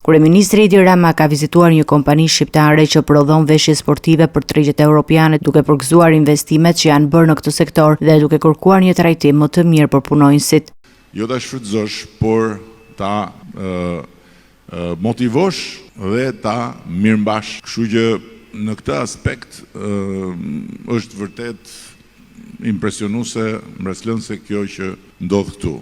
Kryeministri Edi Rama ka vizituar një kompani shqiptare që prodhon veshje sportive për tregjet europiane, duke përgëzuar investimet që janë bërë në këtë sektor dhe duke kërkuar një trajtim më të mirë për punonjësit. Jo ta shfrytëzosh, por ta motivosh dhe ta mirëmbash. Kështu që në këtë aspekt është vërtet impresionuese, mbreslënse kjo që ndodh këtu.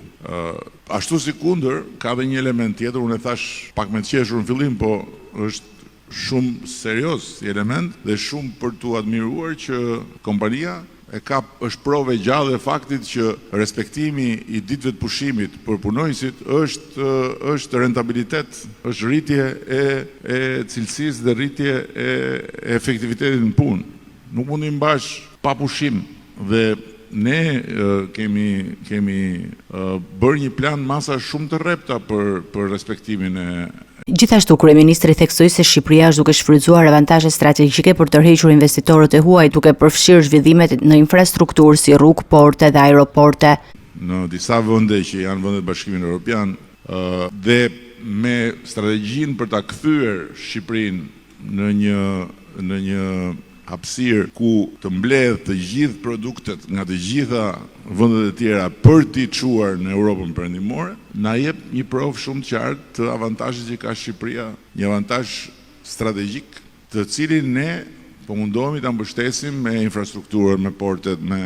Ashtu si kundër, ka dhe një element tjetër, unë e thash pak me të qeshur në fillim, po është shumë serios si element dhe shumë për tu admiruar që kompania është provë e gjallë e faktit që respektimi i ditëve të pushimit për punonjësit është rentabilitet, është rritje e cilësisë dhe rritje e efektivitetit në punë. Nuk mundi mbash pa pushim dhe ne kemi bërë një plan masa shumë të rrepta për respektimin e. Gjithashtu, kryeministri theksoi se Shqipëria është duke shfrytzuar avantazhe strategjike për të tërhequr investitorët e huaj, duke përfshirë zhvillimet në infrastrukturë si rrugë, porte dhe aeroporte. Në disa vende që janë vendet Bashkimit Evropian dhe me strategjinë për ta kthyer Shqipërinë në një hapësirë ku të mbledh të gjithë produktet nga të gjitha vendet e tjera për t'i çuar në Europën perëndimore, na jep një provë shumë të qartë të avantazhit që ka Shqipëria, një avantazh strategjik, të cilin ne po mundohemi ta mbështesim me infrastrukturën, me portet, me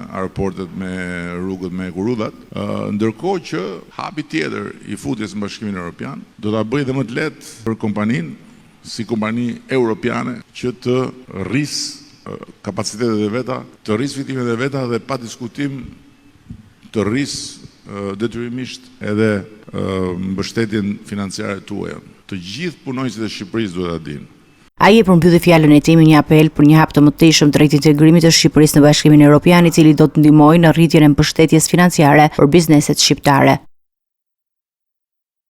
aeroportet, me rrugët, me kurudhat, ndërkohë që hapi tjetër i futjes në Bashkimin Evropian do ta bëjë dhe më të lehtë për kompaninë si kompani europiane që të rrisë kapacitetet e veta, të rrisë fitimet e veta dhe pa diskutim të rrisë detyrimisht edhe mbështetjen financiare tuaja. Të gjithë punonjësit e Shqipërisë duhet ta dinë. Ai e përmbylli fjalën e tij me një apel për një hap të mëtejshëm drejt integrimit të Shqipërisë në Bashkimin Evropian, i cili do të ndihmojë në rritjen e mbështetjes financiare për bizneset shqiptare.